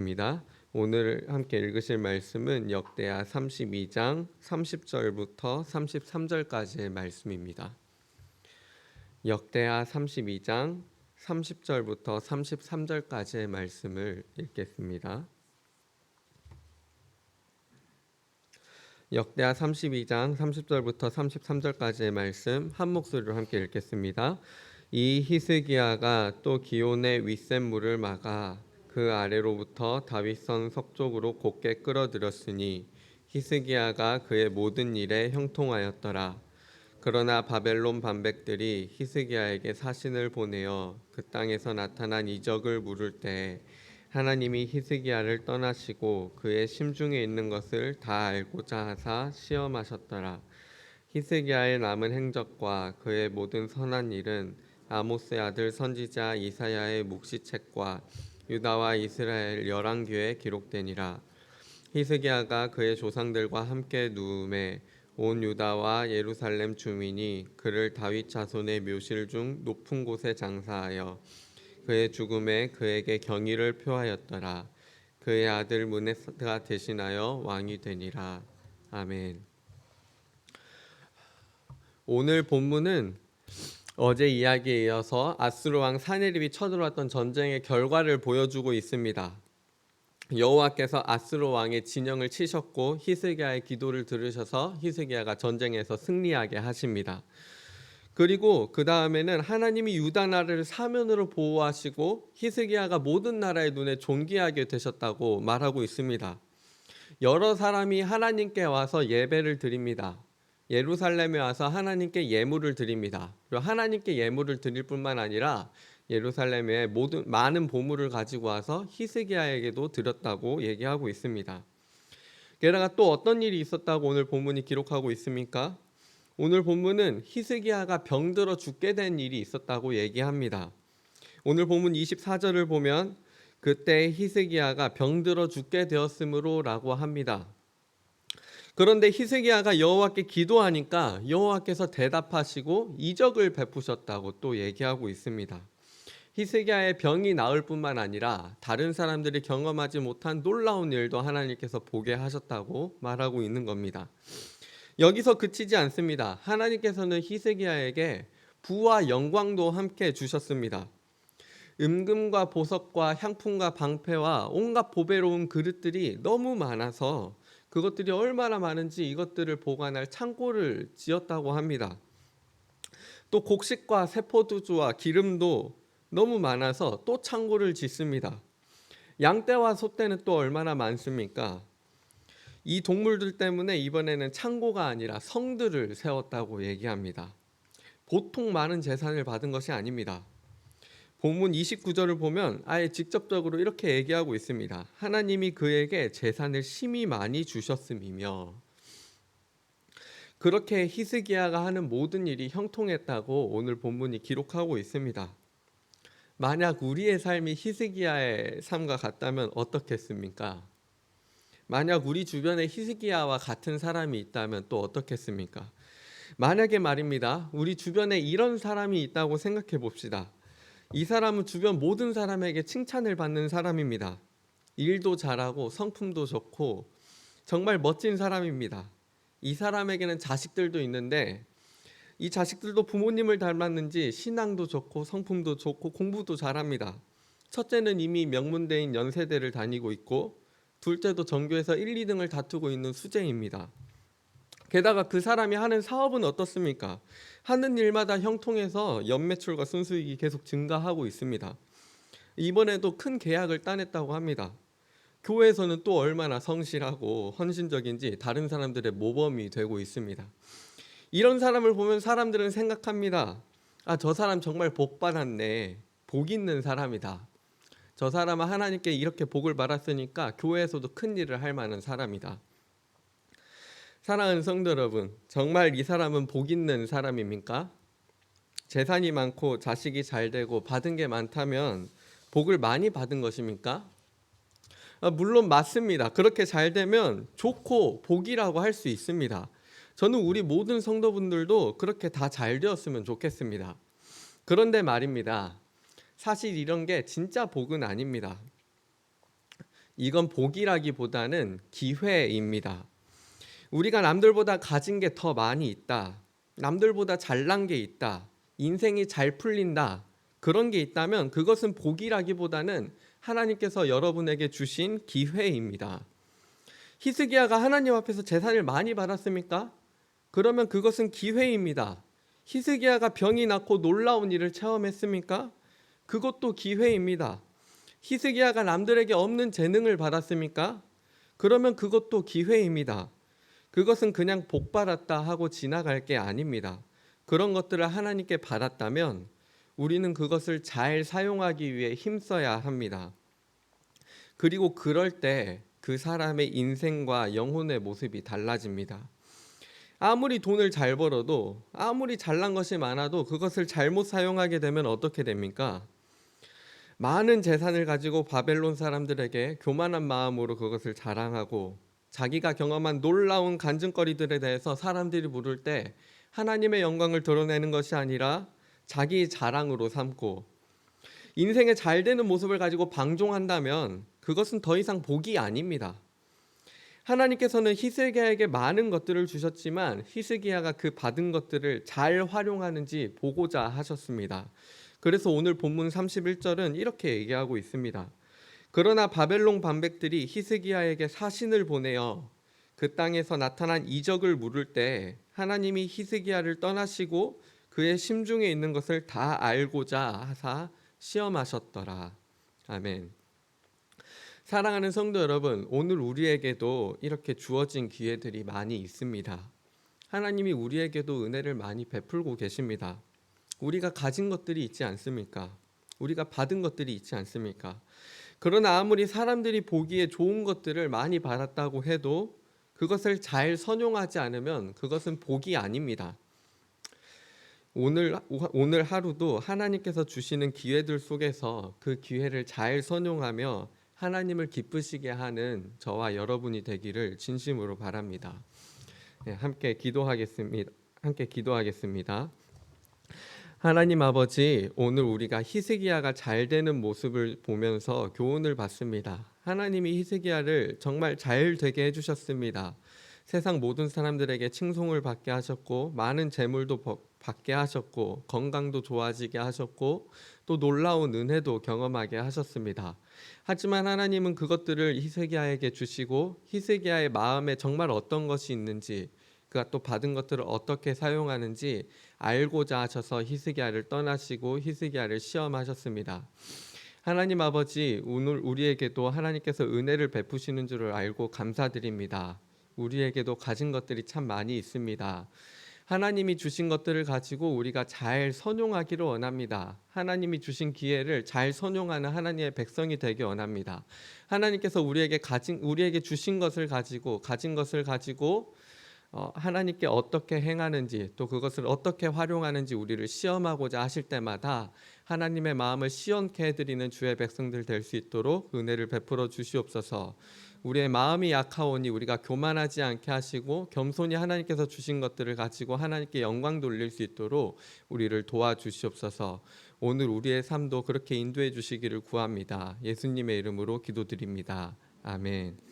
입니다. 오늘 함께 읽으실 말씀은 역대하 32장 30절부터 33절까지의 말씀입니다. 역대하 32장 30절부터 33절까지의 말씀을 읽겠습니다. 역대하 32장 30절부터 33절까지의 말씀 한 목소리로 함께 읽겠습니다. 이 히스기야가 또 기온의 윗샘물을 막아 그 아래로부터 다윗성 서쪽으로 곧게 끌어들였으니 히스기야가 그의 모든 일에 형통하였더라. 그러나 바벨론 반백들이 히스기야에게 사신을 보내어 그 땅에서 나타난 이적을 물을 때 하나님이 히스기야를 떠나시고 그의 심중에 있는 것을 다 알고자 하사 시험하셨더라. 히스기야의 남은 행적과 그의 모든 선한 일은 아모스의 아들 선지자 이사야의 묵시책과 유다와 이스라엘 열왕기에 기록되니라. 히스기야가 그의 조상들과 함께 누움에 온 유다와 예루살렘 주민이 그를 다윗 자손의 묘실 중 높은 곳에 장사하여 그의 죽음에 그에게 경의를 표하였더라. 그의 아들 므낫세가 대신하여 왕이 되니라. 아멘. 오늘 본문은 어제 이야기에 이어서 아수르 왕 사네립이 쳐들어왔던 전쟁의 결과를 보여주고 있습니다. 여호와께서 아수르 왕의 진영을 치셨고 히스기야의 기도를 들으셔서 히스기야가 전쟁에서 승리하게 하십니다. 그리고 그 다음에는 하나님이 유다 나라를 사면으로 보호하시고 히스기야가 모든 나라의 눈에 존귀하게 되셨다고 말하고 있습니다. 여러 사람이 하나님께 와서 예배를 드립니다. 예루살렘에 와서 하나님께 예물을 드립니다. 그리고 하나님께 예물을 드릴 뿐만 아니라 예루살렘에 많은 보물을 가지고 와서 히스기야에게도 드렸다고 얘기하고 있습니다. 게다가 또 어떤 일이 있었다고 오늘 본문이 기록하고 있습니까? 오늘 본문은 히스기야가 병들어 죽게 된 일이 있었다고 얘기합니다. 오늘 본문 24절을 보면 그때 히스기야가 병들어 죽게 되었으므로 라고 합니다. 그런데 히스기야가 여호와께 기도하니까 여호와께서 대답하시고 이적을 베푸셨다고 또 얘기하고 있습니다. 히스기야의 병이 나을 뿐만 아니라 다른 사람들이 경험하지 못한 놀라운 일도 하나님께서 보게 하셨다고 말하고 있는 겁니다. 여기서 그치지 않습니다. 하나님께서는 히스기야에게 부와 영광도 함께 주셨습니다. 은금과 보석과 향품과 방패와 온갖 보배로운 그릇들이 너무 많아서 그것들이 얼마나 많은지 이것들을 보관할 창고를 지었다고 합니다. 또 곡식과 세포두주와 기름도 너무 많아서 또 창고를 짓습니다. 양떼와 소떼는 또 얼마나 많습니까? 이 동물들 때문에 이번에는 창고가 아니라 성들을 세웠다고 얘기합니다. 보통 많은 재산을 받은 것이 아닙니다. 본문 29절을 보면 아예 직접적으로 이렇게 얘기하고 있습니다. 하나님이 그에게 재산을 심히 많이 주셨음이며, 그렇게 히스기야가 하는 모든 일이 형통했다고 오늘 본문이 기록하고 있습니다. 만약 우리의 삶이 히스기야의 삶과 같다면 어떻겠습니까? 만약 우리 주변에 히스기야와 같은 사람이 있다면 또 어떻겠습니까? 만약에 말입니다. 우리 주변에 이런 사람이 있다고 생각해 봅시다. 이 사람은 주변 모든 사람에게 칭찬을 받는 사람입니다. 일도 잘하고 성품도 좋고 정말 멋진 사람입니다. 이 사람에게는 자식들도 있는데 이 자식들도 부모님을 닮았는지 신앙도 좋고 성품도 좋고 공부도 잘합니다. 첫째는 이미 명문대인 연세대를 다니고 있고 둘째도 전교에서 1, 2등을 다투고 있는 수재입니다. 게다가 그 사람이 하는 사업은 어떻습니까? 하는 일마다 형통해서 연매출과 순수익이 계속 증가하고 있습니다. 이번에도 큰 계약을 따냈다고 합니다. 교회에서는 또 얼마나 성실하고 헌신적인지 다른 사람들의 모범이 되고 있습니다. 이런 사람을 보면 사람들은 생각합니다. 아, 저 사람 정말 복 받았네. 복 있는 사람이다. 저 사람은 하나님께 이렇게 복을 받았으니까 교회에서도 큰 일을 할 만한 사람이다. 사랑하는 성도 여러분, 정말 이 사람은 복 있는 사람입니까? 재산이 많고 자식이 잘 되고 받은 게 많다면 복을 많이 받은 것입니까? 물론 맞습니다. 그렇게 잘 되면 좋고 복이라고 할 수 있습니다. 저는 우리 모든 성도분들도 그렇게 다 잘 되었으면 좋겠습니다. 그런데 말입니다. 사실 이런 게 진짜 복은 아닙니다. 이건 복이라기보다는 기회입니다. 우리가 남들보다 가진 게 더 많이 있다. 남들보다 잘난 게 있다. 인생이 잘 풀린다. 그런 게 있다면 그것은 복이라기보다는 하나님께서 여러분에게 주신 기회입니다. 히스기야가 하나님 앞에서 재산을 많이 받았습니까? 그러면 그것은 기회입니다. 히스기야가 병이 낫고 놀라운 일을 체험했습니까? 그것도 기회입니다. 히스기야가 남들에게 없는 재능을 받았습니까? 그러면 그것도 기회입니다. 그것은 그냥 복 받았다 하고 지나갈 게 아닙니다. 그런 것들을 하나님께 받았다면 우리는 그것을 잘 사용하기 위해 힘써야 합니다. 그리고 그럴 때 그 사람의 인생과 영혼의 모습이 달라집니다. 아무리 돈을 잘 벌어도, 아무리 잘난 것이 많아도 그것을 잘못 사용하게 되면 어떻게 됩니까? 많은 재산을 가지고 바벨론 사람들에게 교만한 마음으로 그것을 자랑하고 자기가 경험한 놀라운 간증거리들에 대해서 사람들이 물을 때 하나님의 영광을 드러내는 것이 아니라 자기 자랑으로 삼고 인생에 잘 되는 모습을 가지고 방종한다면 그것은 더 이상 복이 아닙니다. 하나님께서는 히스기야에게 많은 것들을 주셨지만 히스기야가 그 받은 것들을 잘 활용하는지 보고자 하셨습니다. 그래서 오늘 본문 31절은 이렇게 얘기하고 있습니다. 그러나 바벨론 반백들이 히스기야에게 사신을 보내어 그 땅에서 나타난 이적을 물을 때 하나님이 히스기야를 떠나시고 그의 심중에 있는 것을 다 알고자 하사 시험하셨더라. 아멘. 사랑하는 성도 여러분, 오늘 우리에게도 이렇게 주어진 기회들이 많이 있습니다. 하나님이 우리에게도 은혜를 많이 베풀고 계십니다. 우리가 가진 것들이 있지 않습니까? 우리가 받은 것들이 있지 않습니까? 그러나 아무리 사람들이 보기에 좋은 것들을 많이 받았다고 해도 그것을 잘 선용하지 않으면 그것은 복이 아닙니다. 오늘 하루도 하나님께서 주시는 기회들 속에서 그 기회를 잘 선용하며 하나님을 기쁘시게 하는 저와 여러분이 되기를 진심으로 바랍니다. 네, 함께 기도하겠습니다. 하나님 아버지, 오늘 우리가 히스기야가 잘 되는 모습을 보면서 교훈을 받습니다. 하나님이 히스기야를 정말 잘 되게 해주셨습니다. 세상 모든 사람들에게 칭송을 받게 하셨고 많은 재물도 받게 하셨고 건강도 좋아지게 하셨고 또 놀라운 은혜도 경험하게 하셨습니다. 하지만 하나님은 그것들을 히스기야에게 주시고 히스기야의 마음에 정말 어떤 것이 있는지 그가 또 받은 것들을 어떻게 사용하는지 알고자 하셔서 히스기야를 떠나시고 히스기야를 시험하셨습니다. 하나님 아버지, 오늘 우리에게도 하나님께서 은혜를 베푸시는 줄을 알고 감사드립니다. 우리에게도 가진 것들이 참 많이 있습니다. 하나님이 주신 것들을 가지고 우리가 잘 선용하기를 원합니다. 하나님이 주신 기회를 잘 선용하는 하나님의 백성이 되기 원합니다. 하나님께서 우리에게 주신 것을 가지고 가진 것을 가지고 하나님께 어떻게 행하는지 또 그것을 어떻게 활용하는지 우리를 시험하고자 하실 때마다 하나님의 마음을 시원케 해드리는 주의 백성들 될 수 있도록 은혜를 베풀어 주시옵소서. 우리의 마음이 약하오니 우리가 교만하지 않게 하시고 겸손히 하나님께서 주신 것들을 가지고 하나님께 영광 돌릴 수 있도록 우리를 도와주시옵소서. 오늘 우리의 삶도 그렇게 인도해 주시기를 구합니다. 예수님의 이름으로 기도드립니다. 아멘.